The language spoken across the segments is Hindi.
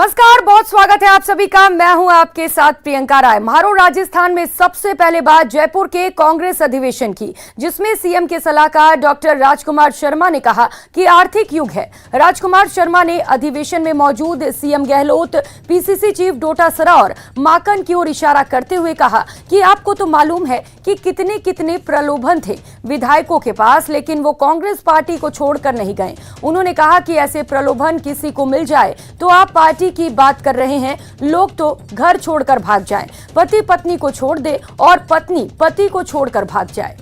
नमस्कार, बहुत स्वागत है आप सभी का। मैं हूं आपके साथ प्रियंका राय। म्हारो राजस्थान में सबसे पहले बात जयपुर के कांग्रेस अधिवेशन की, जिसमें सीएम के सलाहकार डॉक्टर राजकुमार शर्मा ने कहा कि आर्थिक युग है। राजकुमार शर्मा ने अधिवेशन में मौजूद CM Gehlot, PCC chief Dotasra और माकन की ओर इशारा करते हुए कहा कि आपको तो मालूम है कि कितने कितने प्रलोभन थे विधायकों के पास, लेकिन वो कांग्रेस पार्टी को छोड़कर नहीं गए। उन्होंने कहा कि ऐसे प्रलोभन किसी को मिल जाए तो आप पार्टी की बात कर रहे हैं, लोग तो घर छोड़कर भाग जाएं, पति पत्नी को छोड़ दे और पत्नी पति को छोड़कर भाग जाए।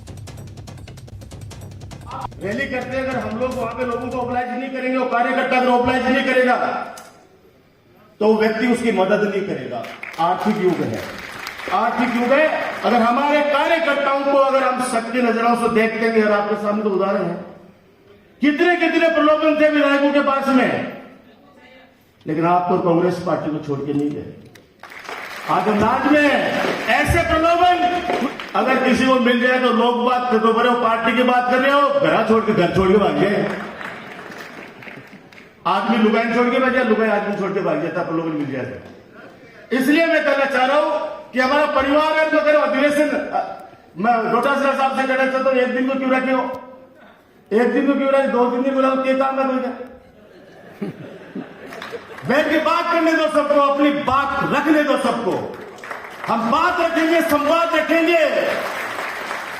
रैली करते अगर हम लोग वहां पे लोगों को ऑब्लाइज नहीं करेंगे, वो कार्यकर्ता अगर ऑब्लाइज नहीं करेगा तो वो व्यक्ति उसकी मदद नहीं करेगा। आर्थिक युग है, आर्थिक युग है। अगर हमारे कार्यकर्ताओं को अगर हम सबकी नजरों से देखते हैं, और आपके सामने तो उदाहरण है, कितने कितने प्रलोभन थे विधायकों के पास में, लेकिन आप तो कांग्रेस पार्टी को छोड़ के नहीं गए। आज अंदाज में ऐसे प्रलोभन अगर किसी को मिल जाए तो लोग बात कर रहे हो, पार्टी की बात कर रहे हो, घर छोड़ के भाग जाए। आदमी लुगाई छोड़ के भाग जाए, लुगाई आदमी छोड़ के भाग जाता, प्रलोभन मिल जाए। इसलिए मैं कहना चाह रहा हूं कि हमारा परिवार है, तो अगर अधिवेशन मैं डोटासरा साहब से कहना चाहता हूं, एक दिन को क्यों रखे हो, एक दिन को क्यों रखे, 2 दिन नहीं बुलाओ, क्या काम है? बैठ के बात करने दो सबको, अपनी बात रखने दो सबको। हम बात रखेंगे, संवाद रखेंगे,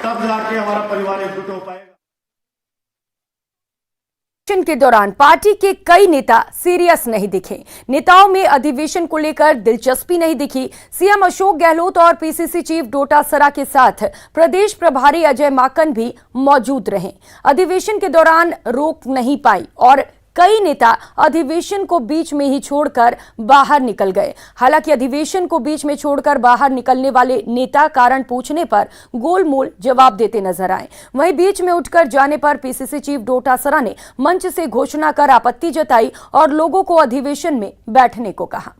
तब जाके हमारा परिवार एकजुट हो पाएगा। के दौरान पार्टी के कई नेता सीरियस नहीं दिखे। नेताओं में अधिवेशन को लेकर दिलचस्पी नहीं दिखी। सीएम अशोक गहलोत और पीसीसी चीफ डोटासरा के साथ प्रदेश प्रभारी अजय माकन भी मौजूद रहे। अधिवेशन के दौरान रोक नहीं पाई और कई नेता अधिवेशन को बीच में ही छोड़कर बाहर निकल गए। हालांकि अधिवेशन को बीच में छोड़कर बाहर निकलने वाले नेता कारण पूछने पर गोलमोल जवाब देते नजर आए। वहीं बीच में उठकर जाने पर पीसीसी चीफ डोटासरा ने मंच से घोषणा कर आपत्ति जताई और लोगों को अधिवेशन में बैठने को कहा।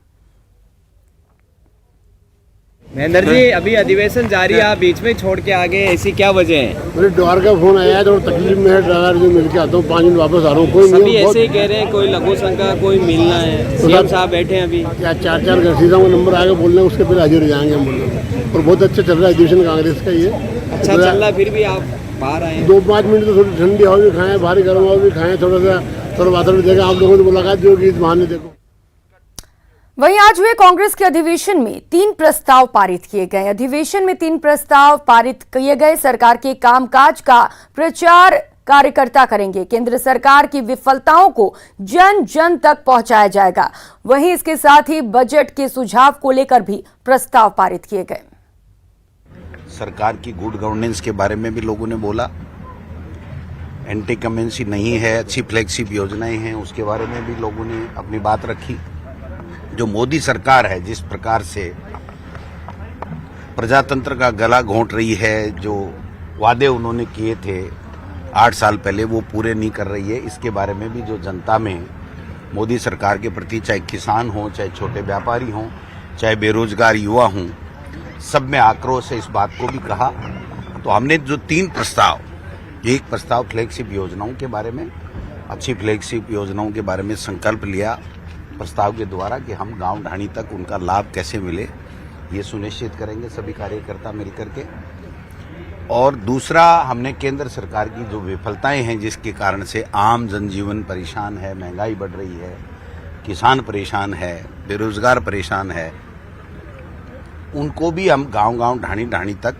महेंद्र जी, अभी अधिवेशन जारी है, आप बीच में छोड़ के आ गए, ऐसी क्या वजह है? मेरे ड्राइवर का फोन आया है, थोड़ा तकलीफ में है, ड्राइवर जो मिल के आता हूँ, 5 मिनट वापस आ रहा हूँ। कोई सभी ऐसे ही कह रहे हैं, कोई लघु शंका, कोई मिलना है। सीएम साहब बैठे हैं अभी, क्या 4 घर सीधा वो नंबर आएगा बोलने, उसके फिर हाजिर हो जाएंगे हम बोलने। और बहुत अच्छा चल रहा है अधिवेशन कांग्रेस का, ये अच्छा चल रहा है। फिर भी आप बाहर आए, 2-5 मिनट तो थोड़ी ठंडी हवा भी खाएं, भारी गर्म हवा भी खाएं, थोड़ा वातावरण देखा, आप लोगों से मुलाकात भी होगी इस बहाने। देखो, वहीं आज हुए कांग्रेस के अधिवेशन में 3 प्रस्ताव पारित किए गए। अधिवेशन में 3 प्रस्ताव पारित किए गए। सरकार के कामकाज का प्रचार कार्यकर्ता करेंगे। केंद्र सरकार की विफलताओं को जन जन तक पहुंचाया जाएगा। वहीं इसके साथ ही बजट के सुझाव को लेकर भी प्रस्ताव पारित किए गए। सरकार की गुड गवर्नेंस के बारे में भी लोगों ने बोला। एंटी कमेंसी नहीं है, अच्छी फ्लैगशिप योजनाएं हैं, उसके बारे में भी लोगों ने अपनी बात रखी। जो मोदी सरकार है, जिस प्रकार से प्रजातंत्र का गला घोंट रही है, जो वादे उन्होंने किए थे 8 साल पहले, वो पूरे नहीं कर रही है, इसके बारे में भी जो जनता में मोदी सरकार के प्रति, चाहे किसान हो, चाहे छोटे व्यापारी हों, चाहे बेरोजगार युवा हों, सब में आक्रोश है। इस बात को भी कहा। तो हमने जो 3 प्रस्ताव, एक प्रस्ताव फ्लैगशिप योजनाओं के बारे में, अच्छी फ्लैगशिप योजनाओं के बारे में संकल्प लिया प्रस्ताव के द्वारा कि हम गांव ढाणी तक उनका लाभ कैसे मिले, ये सुनिश्चित करेंगे सभी कार्यकर्ता मिलकर के। और दूसरा, हमने केंद्र सरकार की जो विफलताएं हैं, जिसके कारण से आम जनजीवन परेशान है, महंगाई बढ़ रही है, किसान परेशान है, बेरोजगार परेशान है, उनको भी हम गांव ढाणी तक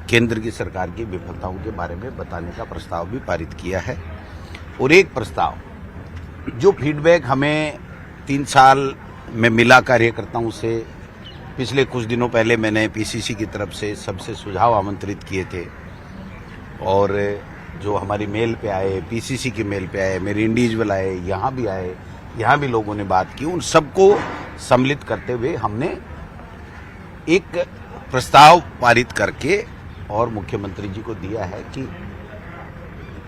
केंद्र की सरकार की विफलताओं के बारे में बताने का प्रस्ताव भी पारित किया है। और एक प्रस्ताव जो फीडबैक हमें 3 साल में मिला कार्यकर्ताओं से, पिछले कुछ दिनों पहले मैंने पीसीसी की तरफ से सबसे सुझाव आमंत्रित किए थे, और जो हमारी मेल पे आए, पीसीसी की मेल पे आए, मेरे इंडिविजुअल आए, यहाँ भी आए, यहाँ भी लोगों ने बात की, उन सबको सम्मिलित करते हुए हमने एक प्रस्ताव पारित करके और मुख्यमंत्री जी को दिया है कि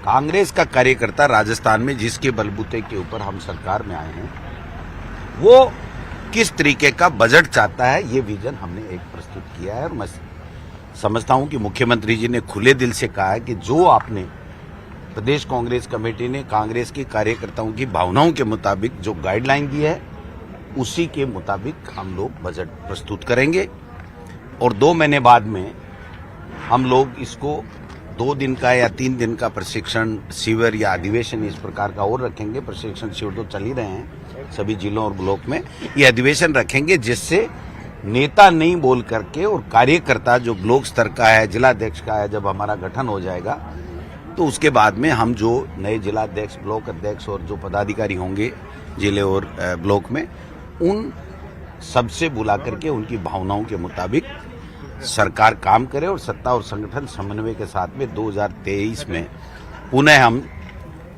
कांग्रेस का कार्यकर्ता राजस्थान में, जिसके बलबूते के ऊपर हम सरकार में आए हैं, वो किस तरीके का बजट चाहता है, ये विजन हमने एक प्रस्तुत किया है। और मैं समझता हूं कि मुख्यमंत्री जी ने खुले दिल से कहा है कि जो आपने प्रदेश कांग्रेस कमेटी ने कांग्रेस के कार्यकर्ताओं की भावनाओं के मुताबिक जो गाइडलाइन दी है, उसी के मुताबिक हम लोग बजट प्रस्तुत करेंगे और 2 महीने बाद में हम लोग इसको 2 दिन का या 3 दिन का प्रशिक्षण शिविर या अधिवेशन इस प्रकार का और रखेंगे। प्रशिक्षण शिविर तो चल ही रहे हैं सभी जिलों और ब्लॉक में। ये अधिवेशन रखेंगे जिससे नेता नहीं बोल करके और कार्यकर्ता जो ब्लॉक स्तर का है, जिलाध्यक्ष का है, जब हमारा गठन हो जाएगा तो उसके बाद में हम जो नए जिलाध्यक्ष, ब्लॉक अध्यक्ष और जो पदाधिकारी होंगे जिले और ब्लॉक में, उन सबसे बुला करके उनकी भावनाओं के मुताबिक सरकार काम करे और सत्ता और संगठन समन्वय के साथ में 2023 में पुनः हम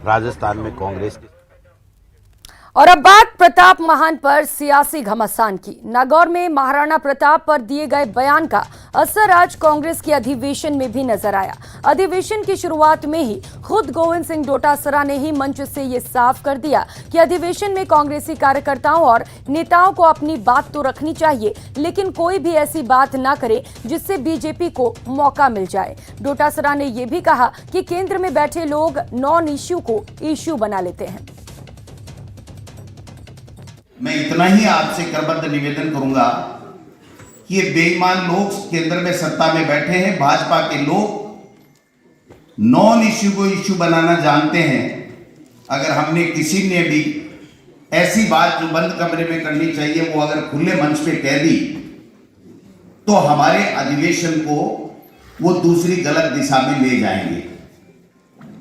राजस्थान में कांग्रेस की। और अब बात प्रताप महान पर सियासी घमासान की। नागौर में महाराणा प्रताप पर दिए गए बयान का असर आज कांग्रेस के अधिवेशन में भी नजर आया। अधिवेशन की शुरुआत में ही खुद गोविंद सिंह डोटासरा ने ही मंच से ये साफ कर दिया कि अधिवेशन में कांग्रेसी कार्यकर्ताओं और नेताओं को अपनी बात तो रखनी चाहिए, लेकिन कोई भी ऐसी बात ना करे जिससे बीजेपी को मौका मिल जाए। डोटासरा ने यह भी कहा कि केंद्र में बैठे लोग नॉन इश्यू को इश्यू बना लेते हैं। मैं इतना ही आपसे करबद्ध निवेदन करूंगा कि ये बेईमान लोग केंद्र में सत्ता में बैठे हैं, भाजपा के लोग नॉन इश्यू को इश्यू बनाना जानते हैं। अगर हमने किसी ने भी ऐसी बात जो बंद कमरे में करनी चाहिए वो अगर खुले मंच पे कह दी तो हमारे अधिवेशन को वो दूसरी गलत दिशा में ले जाएंगे।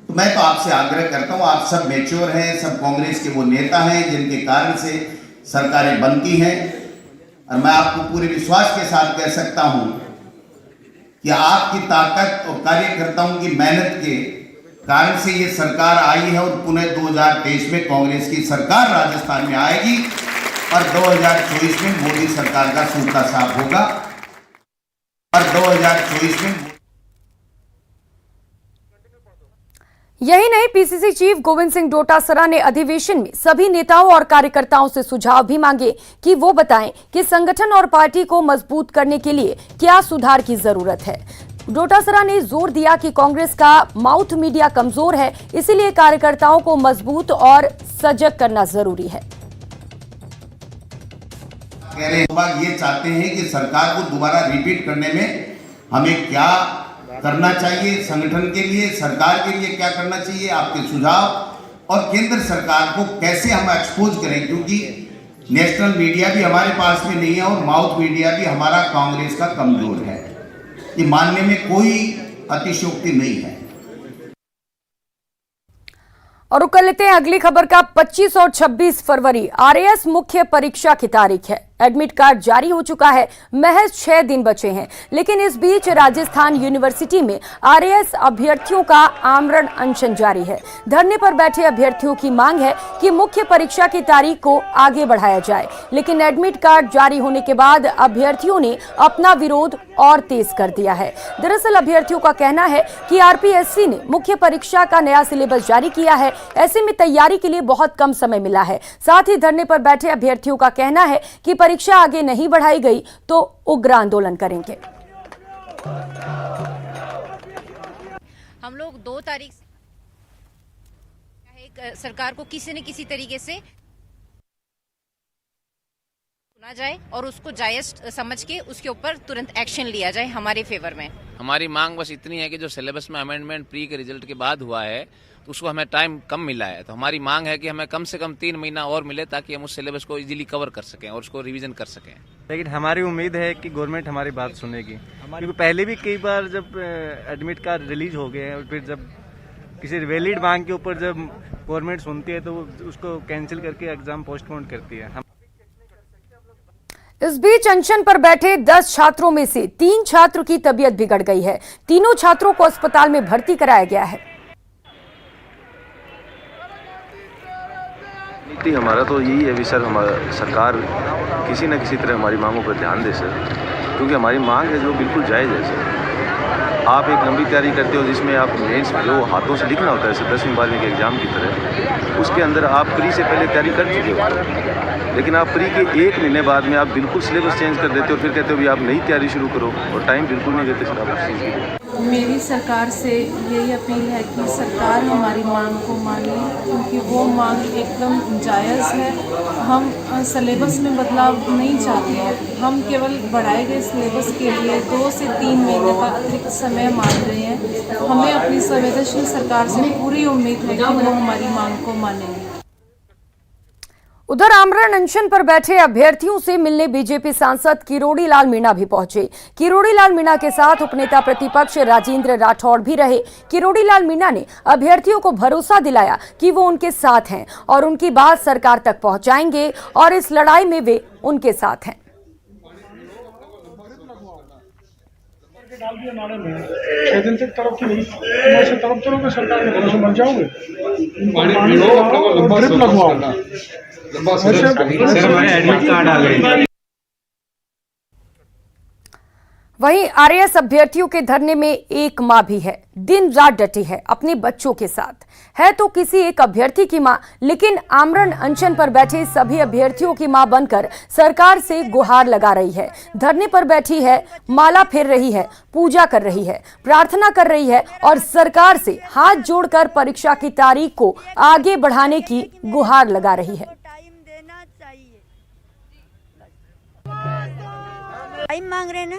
तो मैं तो आपसे आग्रह करता हूं, आप सब मैच्योर हैं, सब कांग्रेस के वो नेता हैं जिनके कारण से सरकारें बनती हैं, और मैं आपको पूरे विश्वास के साथ कह सकता हूं कि आपकी ताकत और कार्यकर्ताओं की मेहनत के कारण से ये सरकार आई है और पुनः 2023 में कांग्रेस की सरकार राजस्थान में आएगी और 2024 में मोदी सरकार का सूखा साफ होगा। और 2024 में यही नहीं, पीसीसी चीफ गोविंद सिंह डोटासरा ने अधिवेशन में सभी नेताओं और कार्यकर्ताओं से सुझाव भी मांगे कि वो बताएं कि संगठन और पार्टी को मजबूत करने के लिए क्या सुधार की जरूरत है। डोटासरा ने जोर दिया कि कांग्रेस का माउथ मीडिया कमजोर है, इसीलिए कार्यकर्ताओं को मजबूत और सजग करना जरूरी है। कह रहे लोग ये चाहते हैं कि सरकार को दोबारा रिपीट करने में हमें क्या करना चाहिए, संगठन के लिए, सरकार के लिए क्या करना चाहिए, आपके सुझाव, और केंद्र सरकार को कैसे हम एक्सपोज करें, क्योंकि नेशनल मीडिया भी हमारे पास में नहीं है और माउथ मीडिया भी हमारा कांग्रेस का कमजोर है। ये मानने में कोई अतिशयोक्ति नहीं है। और रुक कर लेते हैं अगली खबर का। 25 और 26 फरवरी आरएएस मुख्य परीक्षा की तारीख है। एडमिट कार्ड जारी हो चुका है, महज 6 दिन बचे हैं, लेकिन इस बीच राजस्थान यूनिवर्सिटी में आरएएस अभ्यर्थियों का आमरण अनशन जारी है। धरने पर बैठे अभ्यर्थियों की मांग है कि मुख्य परीक्षा की तारीख को आगे बढ़ाया जाए, लेकिन एडमिट कार्ड जारी होने के बाद अभ्यर्थियों ने अपना विरोध और तेज कर दिया है। दरअसल अभ्यर्थियों का कहना है कि आरपीएससी ने मुख्य परीक्षा का नया सिलेबस जारी किया है, ऐसे में तैयारी के लिए बहुत कम समय मिला है। साथ ही धरने पर बैठे अभ्यर्थियों का कहना है कि परीक्षा आगे नहीं बढ़ाई गई तो उग्र आंदोलन करेंगे। हम लोग 2 तारीख सरकार को किसी न किसी तरीके से सुना जाए और उसको जायज समझ के उसके ऊपर तुरंत एक्शन लिया जाए हमारे फेवर में। हमारी मांग बस इतनी है कि जो सिलेबस में अमेंडमेंट प्री के रिजल्ट के बाद हुआ है तो उसको हमें टाइम कम मिला है, तो हमारी मांग है कि हमें कम से कम 3 महीना और मिले ताकि हम उस सिलेबस को इजीली कवर कर सकें और उसको रिवीजन कर सकें। लेकिन हमारी उम्मीद है कि गवर्नमेंट हमारी बात सुनेगी, क्योंकि पहले भी कई बार जब एडमिट कार्ड रिलीज हो गए और फिर जब किसी वैलिड मांग के ऊपर जब गवर्नमेंट सुनती है तो उसको कैंसिल करके एग्जाम पोस्टपोन करती है। इस बीच अनशन पर बैठे 10 छात्रों में से 3 छात्र की तबीयत बिगड़ गई है। तीनों छात्रों को अस्पताल में भर्ती कराया गया है। नीति हमारा तो यही है सर, हमारा सरकार किसी न किसी तरह हमारी मांगों पर ध्यान दे सर, क्योंकि हमारी मांग है जो बिल्कुल जायज़ है सर। आप एक लंबी तैयारी करते हो जिसमें आप मेंस जो हाथों से लिखना होता है सर 10वीं 12वीं के एग्जाम की तरह, उसके अंदर आप प्री से पहले तैयारी कर चुके हो, लेकिन आप प्री के 1 महीने बाद में आप बिल्कुल सिलेबस चेंज कर देते हो, फिर कहते हो भी आप नई तैयारी शुरू करो और टाइम बिल्कुल नहीं देते सर आप उस चीज़ की। मेरी सरकार से यही अपील है कि सरकार हमारी मांग को माने, क्योंकि वो मांग एकदम जायज़ है। हम सिलेबस में बदलाव नहीं चाहते हैं, हम केवल बढ़ाए गए सिलेबस के लिए 2 से 3 महीने का अतिरिक्त समय मांग रहे हैं। हमें अपनी संवेदनशील सरकार से पूरी उम्मीद है कि वो हमारी मांग को मानेंगे। उधर आमरण अनशन पर बैठे अभ्यर्थियों से मिलने बीजेपी सांसद किरोड़ी लाल मीणा भी पहुंचे। किरोड़ी लाल मीणा के साथ उपनेता प्रतिपक्ष राजेंद्र राठौड़ भी रहे। किरोड़ी लाल मीणा ने अभ्यर्थियों को भरोसा दिलाया कि वो उनके साथ हैं और उनकी बात सरकार तक पहुंचाएंगे और इस लड़ाई में वे उनके साथ हैं। छह दिन तक तरफ की नहीं, तरफ चलोगे सरकार के भरोसे मर जाओगे। ड्रिप लगवाओ, एडमिट कार्ड आ गए। वहीं आरएएस अभ्यर्थियों के धरने में एक मां भी है, दिन रात डटी है अपने बच्चों के साथ। है तो किसी एक अभ्यर्थी की मां, लेकिन आमरण अनशन पर बैठे सभी अभ्यर्थियों की मां बनकर सरकार से गुहार लगा रही है। धरने पर बैठी है, माला फेर रही है, पूजा कर रही है, प्रार्थना कर रही है और सरकार से हाथ जोड़कर परीक्षा की तारीख को आगे बढ़ाने की गुहार लगा रही है। टाइम मांग रहे ना,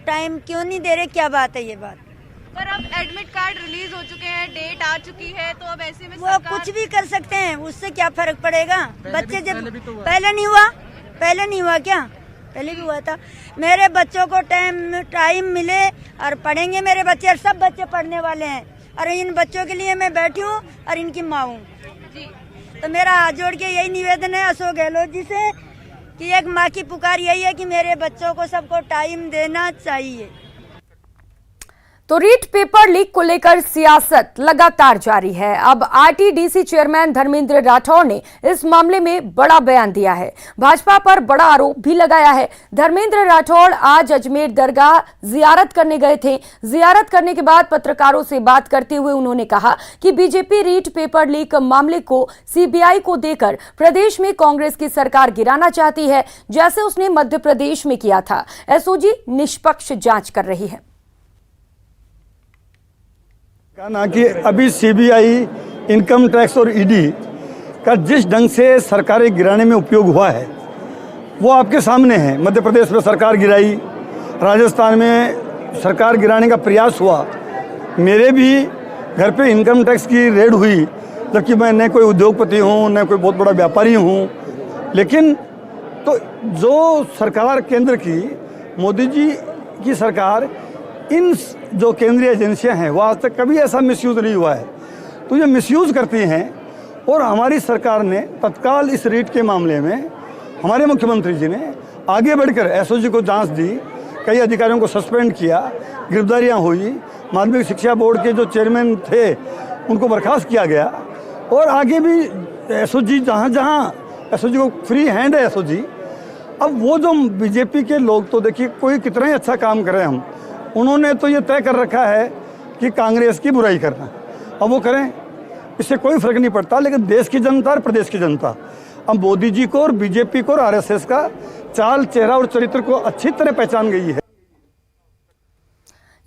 टाइम क्यों नहीं दे रहे, क्या बात है ये बात? पर अब एडमिट कार्ड रिलीज हो चुके हैं, डेट आ चुकी है, तो अब ऐसे में वो कुछ भी कर सकते हैं, उससे क्या फर्क पड़ेगा? बच्चे जब पहले नहीं हुआ क्या? पहले भी हुआ था। मेरे बच्चों को टाइम मिले और पढ़ेंगे मेरे बच्चे, और सब बच्चे पढ़ने वाले हैं, और इन बच्चों के लिए मैं बैठी हूँ और इनकी माँ हूँ। तो मेरा हाथ जोड़ के यही निवेदन है अशोक गहलोत जी से कि एक माँ की पुकार यही है कि मेरे बच्चों को सबको टाइम देना चाहिए। तो रीट पेपर लीक को लेकर सियासत लगातार जारी है। अब आरटीडीसी चेयरमैन धर्मेंद्र राठौड़ ने इस मामले में बड़ा बयान दिया है, भाजपा पर बड़ा आरोप भी लगाया है। धर्मेंद्र राठौड़ आज अजमेर दरगाह जियारत करने गए थे। जियारत करने के बाद पत्रकारों से बात करते हुए उन्होंने कहा कि बीजेपी रीट पेपर लीक मामले को सीबीआई को देकर प्रदेश में कांग्रेस की सरकार गिराना चाहती है, जैसे उसने मध्य प्रदेश में किया था। एसओजी निष्पक्ष जांच कर रही है। कहना कि अभी सीबीआई, इनकम टैक्स और ईडी का जिस ढंग से सरकारें गिराने में उपयोग हुआ है वो आपके सामने है। मध्य प्रदेश में सरकार गिराई, राजस्थान में सरकार गिराने का प्रयास हुआ। मेरे भी घर पे इनकम टैक्स की रेड हुई, जबकि मैं न कोई उद्योगपति हूँ न कोई बहुत बड़ा व्यापारी हूँ। लेकिन तो जो सरकार केंद्र की, मोदी जी की सरकार, इन जो केंद्रीय एजेंसियां हैं वो आज तक कभी ऐसा मिसयूज़ नहीं हुआ है। तो ये मिसयूज़ करती हैं और हमारी सरकार ने तत्काल इस रीट के मामले में हमारे मुख्यमंत्री जी ने आगे बढ़कर एसओजी को जांच दी, कई अधिकारियों को सस्पेंड किया, गिरफ्तारियां हुई, माध्यमिक शिक्षा बोर्ड के जो चेयरमैन थे उनको बर्खास्त किया गया और आगे भी एसओजी जहाँ एसओजी को फ्री हैंड है एसओजी। अब वो जो बीजेपी के लोग, तो देखिए कोई कितना ही अच्छा काम कर रहे हैं, उन्होंने तो ये तय कर रखा है कि कांग्रेस की बुराई करना। अब वो करें, इससे कोई फर्क नहीं पड़ता। लेकिन देश की जनता और प्रदेश की जनता अब मोदी जी को और बीजेपी को और आरएसएस का चाल, चेहरा और चरित्र को अच्छी तरह पहचान गई है।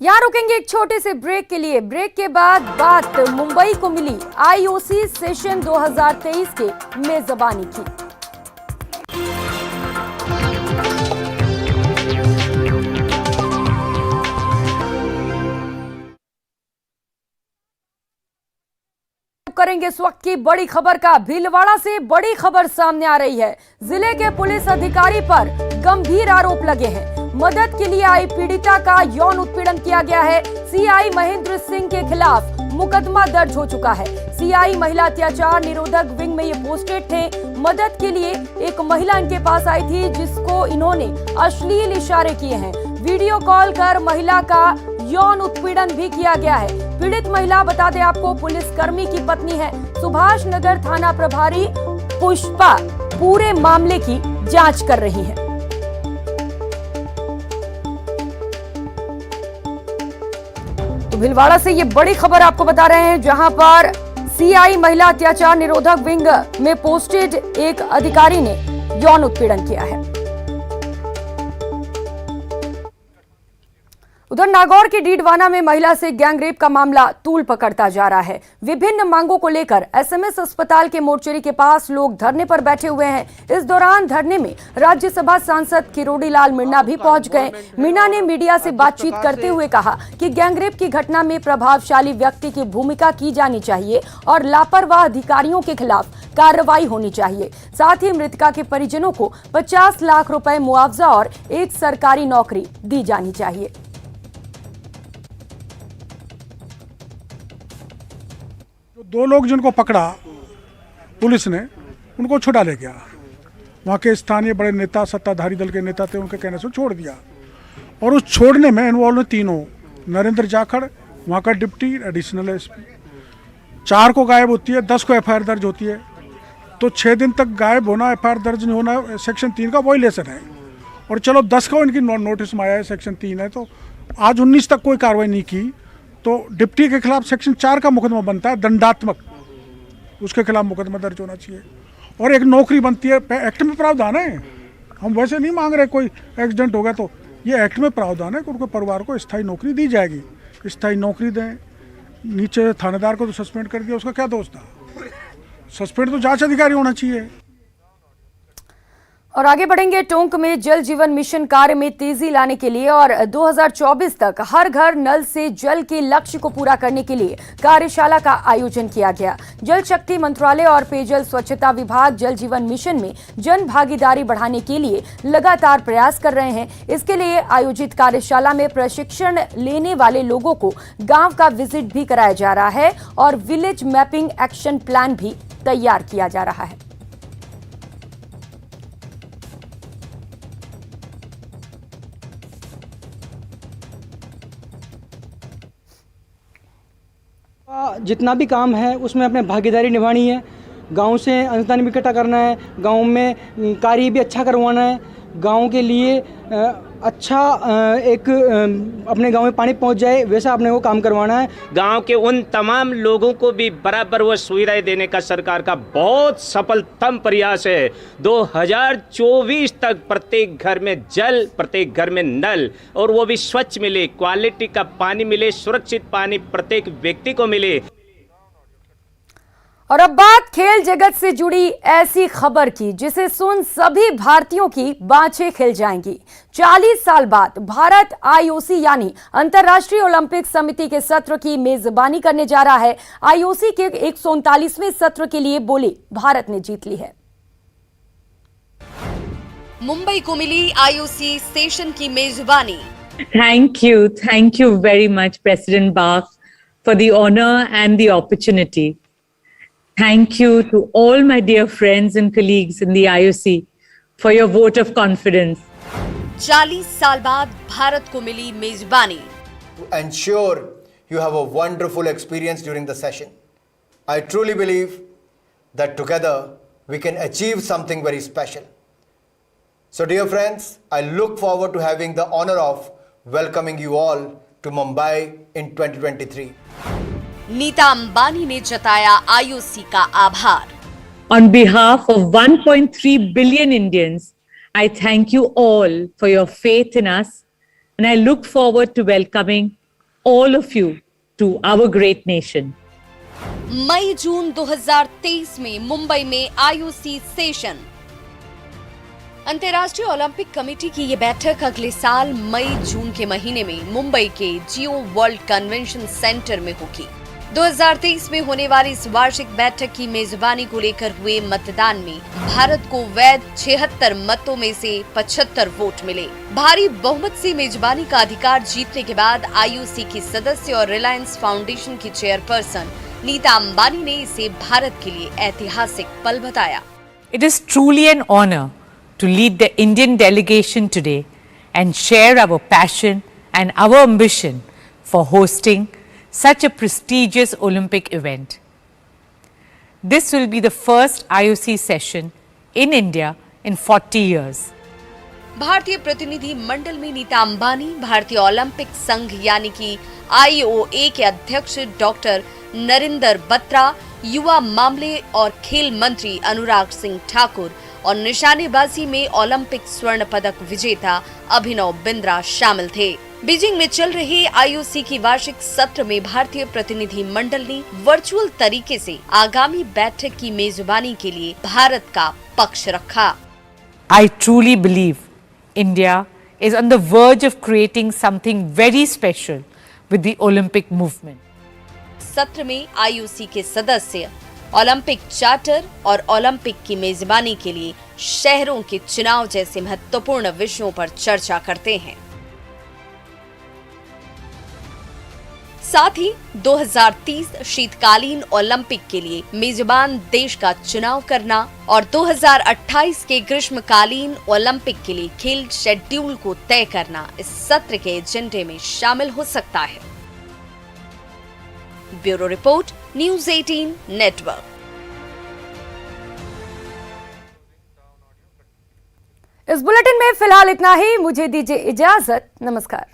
यहाँ रुकेंगे एक छोटे से ब्रेक के लिए। ब्रेक के बाद बात मुंबई को मिली आईओसी सेशन 2023 के मेजबानी की। करेंगे इस वक्त की बड़ी खबर का। भीलवाड़ा से बड़ी खबर सामने आ रही है। जिले के पुलिस अधिकारी पर गंभीर आरोप लगे हैं। मदद के लिए आई पीड़िता का यौन उत्पीड़न किया गया है। सीआई महेंद्र सिंह के खिलाफ मुकदमा दर्ज हो चुका है। सीआई महिला अत्याचार निरोधक विंग में ये पोस्टेड थे। मदद के लिए एक महिला इनके पास आई थी, जिसको इन्होंने अश्लील इशारे किए हैं। वीडियो कॉल कर महिला का यौन उत्पीड़न भी किया गया है। पीड़ित महिला, बता दें आपको, पुलिसकर्मी की पत्नी है। सुभाष नगर थाना प्रभारी पुष्पा पूरे मामले की जांच कर रही है। तो भीलवाड़ा से ये बड़ी खबर आपको बता रहे हैं, जहां पर सीआई महिला अत्याचार निरोधक विंग में पोस्टेड एक अधिकारी ने यौन उत्पीड़न किया है। उधर नागौर के डीडवाना में महिला से गैंगरेप का मामला तूल पकड़ता जा रहा है। विभिन्न मांगों को लेकर एसएमएस अस्पताल के मोर्चरी के पास लोग धरने पर बैठे हुए हैं। इस दौरान धरने में राज्यसभा सांसद किरोड़ी लाल मीणा भी पहुंच गए। मीणा ने मीडिया से बातचीत करते हुए कहा कि गैंगरेप की घटना में प्रभावशाली व्यक्ति की भूमिका की जानी चाहिए और लापरवाह अधिकारियों के खिलाफ कार्रवाई होनी चाहिए। साथ ही मृतका के परिजनों को 50 लाख रुपए मुआवजा और एक सरकारी नौकरी दी जानी चाहिए। दो लोग जिनको पकड़ा पुलिस ने, उनको छुड़ा ले गया। वहाँ के स्थानीय बड़े नेता, सत्ताधारी दल के नेता थे, उनके कहने से छोड़ दिया। और उस छोड़ने में इन्वॉल्व तीनों, नरेंद्र जाखड़ वहाँ का डिप्टी एडिशनल एसपी, 4 को गायब होती है, 10 को एफआईआर दर्ज होती है। तो 6 दिन तक गायब होना, एफआईआर दर्ज नहीं होना सेक्शन 3 का वॉयलेशन है। और चलो 10 को इनकी नोटिस में आया है, सेक्शन 3 है, तो आज 19 तक कोई कार्रवाई नहीं की। तो डिप्टी के खिलाफ सेक्शन 4 का मुकदमा बनता है, दंडात्मक, उसके खिलाफ मुकदमा दर्ज होना चाहिए। और एक नौकरी बनती है, एक्ट में प्रावधान है। हम वैसे नहीं मांग रहे कोई एक्सीडेंट हो गया तो, ये एक्ट में प्रावधान है कि उनके परिवार को स्थायी नौकरी दी जाएगी। स्थायी नौकरी दें। नीचे थानेदार को तो सस्पेंड कर दिया, उसका क्या दोष था? सस्पेंड तो जांच अधिकारी होना चाहिए। और आगे बढ़ेंगे। टोंक में जल जीवन मिशन कार्य में तेजी लाने के लिए और 2024 तक हर घर नल से जल के लक्ष्य को पूरा करने के लिए कार्यशाला का आयोजन किया गया। जल शक्ति मंत्रालय और पेयजल स्वच्छता विभाग जल जीवन मिशन में जन भागीदारी बढ़ाने के लिए लगातार प्रयास कर रहे हैं। इसके लिए आयोजित कार्यशाला में प्रशिक्षण लेने वाले लोगों को गांव का विजिट भी कराया जा रहा है और विलेज मैपिंग एक्शन प्लान भी तैयार किया जा रहा है। जितना भी काम है उसमें अपने भागीदारी निभानी है। गांव से अनुदान भी इकट्ठा करना है, गांव में कार्य भी अच्छा करवाना है, गांव के लिए अच्छा एक अपने गांव में पानी पहुंच जाए वैसा अपने को काम करवाना है। गांव के उन तमाम लोगों को भी बराबर वो सुविधाएं देने का सरकार का बहुत सफलतम प्रयास है। 2024 तक प्रत्येक घर में जल, प्रत्येक घर में नल, और वो भी स्वच्छ मिले, क्वालिटी का पानी मिले, सुरक्षित पानी प्रत्येक व्यक्ति को मिले। और अब बात खेल जगत से जुड़ी ऐसी खबर की जिसे सुन सभी भारतीयों की बाँछें खिल जाएंगी। 40 साल बाद भारत आईओसी यानी अंतर्राष्ट्रीय ओलंपिक समिति के सत्र की मेजबानी करने जा रहा है। आईओसी के 139वें सत्र के लिए बोले भारत ने जीत ली है। मुंबई को मिली आईओसी सेशन की मेजबानी। Thank you very much, President Bach, for the honor and the opportunity. Thank you to all my dear friends and colleagues in the IOC for your vote of confidence. 40 साल बाद भारत को मिली मेजबानी। To ensure you have a wonderful experience during the session. I truly believe that together we can achieve something very special. So dear friends, I look forward to having the honor of welcoming you all to Mumbai in 2023. Nita Ambani ने जताया आईओसी का आभार। On behalf of 1.3 billion Indians, I thank you all for your faith in us, and I look forward to welcoming all of you to our great nation. May-June 2023 में मुंबई में आईओसी सेशन। अंतर्राष्ट्रीय ओलंपिक कमेटी की ये बैठक अगले साल मई-जून के महीने में मुंबई के जियो वर्ल्ड कन्वेंशन सेंटर में होगी। 2023 में होने वाली इस वार्षिक बैठक की मेजबानी को लेकर हुए मतदान में भारत को वैध 76 मतों में से 75 वोट मिले। भारी बहुमत से मेजबानी का अधिकार जीतने के बाद आईओसी की सदस्य और रिलायंस फाउंडेशन की चेयरपर्सन नीता अंबानी ने इसे भारत के लिए ऐतिहासिक पल बताया। It is truly an honor to lead the Indian delegation today and share our passion and our ambition for hosting such a prestigious Olympic event. This will be the first IOC session in India in 40 years. भारतीय प्रतिनिधि मंडल में नीता अंबानी, भारतीय ओलंपिक संघ यानी कि IOA के अध्यक्ष डॉक्टर नरिंदर बत्रा, युवा मामले और खेल मंत्री अनुराग सिंह ठाकुर और निशानेबाजी में ओलंपिक स्वर्ण पदक विजेता अभिनव बिंद्रा शामिल थे। बीजिंग में चल रहे आईओसी की वार्षिक सत्र में भारतीय प्रतिनिधि मंडल ने वर्चुअल तरीके से आगामी बैठक की मेजबानी के लिए भारत का पक्ष रखा। I truly believe India is on the verge of creating something very special with the Olympic movement. सत्र में आईओसी के सदस्य ओलंपिक चार्टर और ओलंपिक की मेजबानी के लिए शहरों के चुनाव जैसे महत्वपूर्ण विषयों पर चर्चा करते हैं। साथ ही 2030 शीतकालीन ओलंपिक के लिए मेजबान देश का चुनाव करना और 2028 के ग्रीष्मकालीन ओलंपिक के लिए खेल शेड्यूल को तय करना इस सत्र के एजेंडे में शामिल हो सकता है। Bureau report, news 18 network. इस बुलेटिन में फिलहाल इतना ही। मुझे दीजिए इजाजत। नमस्कार।